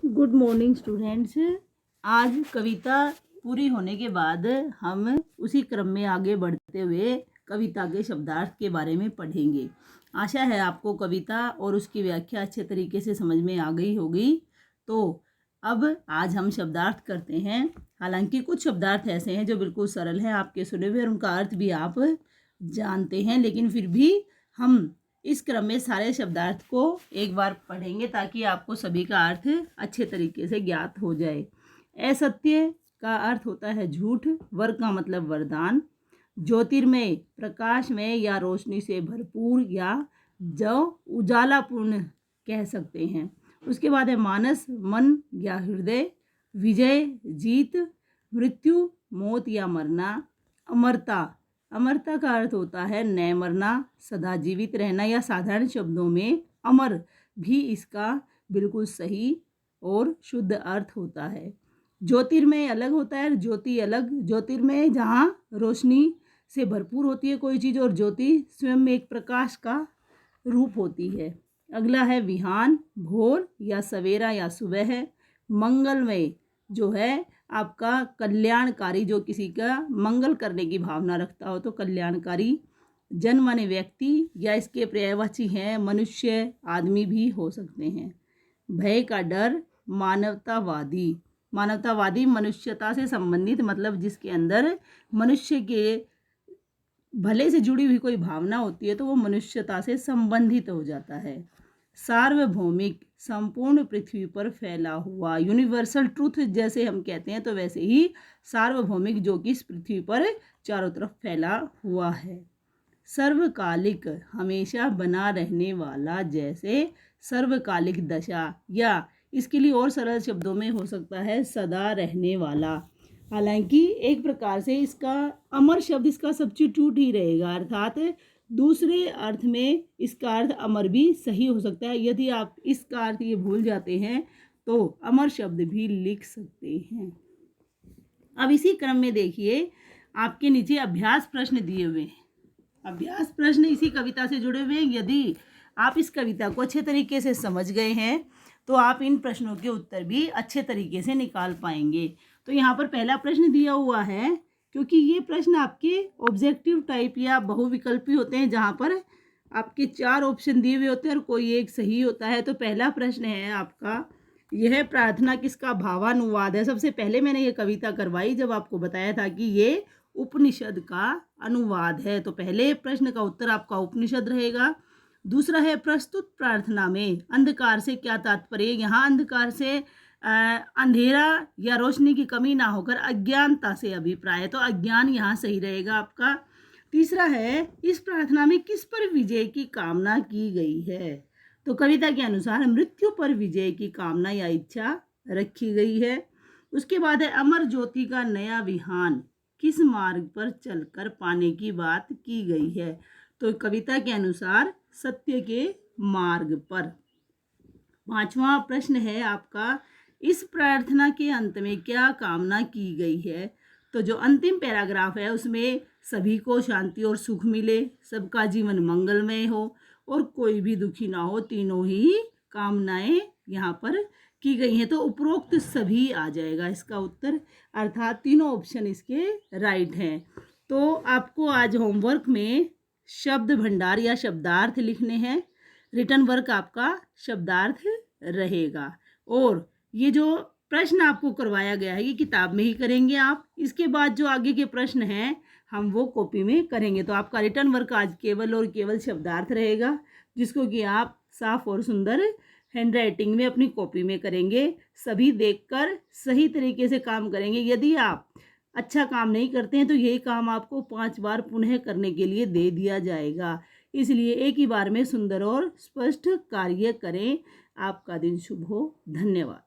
Good morning students. आज कविता पूरी होने के बाद हम उसी क्रम में आगे बढ़ते हुए कविता के शब्दार्थ के बारे में पढ़ेंगे। आशा है आपको कविता और उसकी व्याख्या अच्छे तरीके से समझ में आ गई होगी। तो अब आज हम शब्दार्थ करते हैं। हालांकि कुछ शब्दार्थ ऐसे हैं जो बिल्कुल सरल हैं, आपके सुने हुए, और उनका अर्थ भी आप जानते हैं, लेकिन फिर भी हम इस क्रम में सारे शब्दार्थ को एक बार पढ़ेंगे ताकि आपको सभी का अर्थ अच्छे तरीके से ज्ञात हो जाए। असत्य का अर्थ होता है झूठ। वर का मतलब वरदान। ज्योतिर्मय प्रकाशमय या रोशनी से भरपूर या जो उजालापूर्ण कह सकते हैं। उसके बाद है मानस, मन या हृदय। विजय जीत। मृत्यु मौत या मरना। अमरता, अमरता का अर्थ होता है न मरना, सदा जीवित रहना, या साधारण शब्दों में अमर भी इसका बिल्कुल सही और शुद्ध अर्थ होता है। ज्योतिर्मय अलग होता है, ज्योति अलग। ज्योतिर्मय जहाँ रोशनी से भरपूर होती है कोई चीज़, और ज्योति स्वयं में एक प्रकाश का रूप होती है। अगला है विहान, भोर या सवेरा या सुबह है। मंगलमय जो है आपका कल्याणकारी, जो किसी का मंगल करने की भावना रखता हो तो कल्याणकारी। जन माने व्यक्ति, या इसके पर्यायवाची हैं मनुष्य, आदमी भी हो सकते हैं। भय का डर। मानवतावादी, मानवतावादी मनुष्यता से संबंधित, मतलब जिसके अंदर मनुष्य के भले से जुड़ी हुई कोई भावना होती है तो वो मनुष्यता से संबंधित हो जाता है। सार्वभौमिक, संपूर्ण पृथ्वी पर फैला हुआ, यूनिवर्सल ट्रूथ जैसे हम कहते हैं तो वैसे ही सार्वभौमिक, जो कि इस पृथ्वी पर चारों तरफ फैला हुआ है। सर्वकालिक, हमेशा बना रहने वाला, जैसे सर्वकालिक दशा, या इसके लिए और सरल शब्दों में हो सकता है सदा रहने वाला। हालांकि एक प्रकार से इसका अमर शब्द इसका सब्स्टिट्यूट ही रहेगा, अर्थात दूसरे अर्थ में इसका अर्थ अमर भी सही हो सकता है। यदि आप इसका अर्थ ये भूल जाते हैं तो अमर शब्द भी लिख सकते हैं। अब इसी क्रम में देखिए, आपके नीचे अभ्यास प्रश्न दिए हुए हैं। अभ्यास प्रश्न इसी कविता से जुड़े हुए हैं। यदि आप इस कविता को अच्छे तरीके से समझ गए हैं तो आप इन प्रश्नों के उत्तर भी अच्छे तरीके से निकाल पाएंगे। तो यहाँ पर पहला प्रश्न दिया हुआ है, क्योंकि ये प्रश्न आपके ऑब्जेक्टिव टाइप या बहुविकल्पी होते हैं, जहाँ पर आपके 4 ऑप्शन दिए हुए होते हैं और कोई एक सही होता है। तो पहला प्रश्न है आपका, यह प्रार्थना किसका भावानुवाद है। सबसे पहले मैंने ये कविता करवाई जब आपको बताया था कि ये उपनिषद का अनुवाद है, तो पहले प्रश्न का उत्तर आपका उपनिषद रहेगा। दूसरा है, प्रस्तुत प्रार्थना में अंधकार से क्या तात्पर्य। यहाँ अंधकार से अंधेरा या रोशनी की कमी ना होकर अज्ञानता से अभिप्राय, तो अज्ञान यहाँ सही रहेगा आपका। तीसरा है, इस प्रार्थना में किस पर विजय की कामना की गई है। तो कविता के अनुसार मृत्यु पर विजय की कामना या इच्छा रखी गई है। उसके बाद है, अमर ज्योति का नया विहान किस मार्ग पर चलकर पाने की बात की गई है। तो कविता के अनुसार सत्य के मार्ग पर। 5वां प्रश्न है आपका, इस प्रार्थना के अंत में क्या कामना की गई है। तो जो अंतिम पैराग्राफ है उसमें सभी को शांति और सुख मिले, सबका जीवन मंगलमय हो और कोई भी दुखी ना हो, तीनों ही कामनाएं यहाँ पर की गई हैं। तो उपरोक्त सभी आ जाएगा इसका उत्तर, अर्थात तीनों ऑप्शन इसके राइट हैं। तो आपको आज होमवर्क में शब्द भंडार या शब्दार्थ लिखने हैं। रिटर्न वर्क आपका शब्दार्थ रहेगा, और ये जो प्रश्न आपको करवाया गया है ये किताब में ही करेंगे आप। इसके बाद जो आगे के प्रश्न हैं हम वो कॉपी में करेंगे। तो आपका रिटर्न वर्क आज केवल और केवल शब्दार्थ रहेगा, जिसको कि आप साफ और सुंदर हैंड राइटिंग में अपनी कॉपी में करेंगे। सभी देखकर सही तरीके से काम करेंगे। यदि आप अच्छा काम नहीं करते हैं तो यही काम आपको 5 बार पुनः करने के लिए दे दिया जाएगा। इसलिए एक ही बार में सुंदर और स्पष्ट कार्य करें। आपका दिन शुभ हो। धन्यवाद।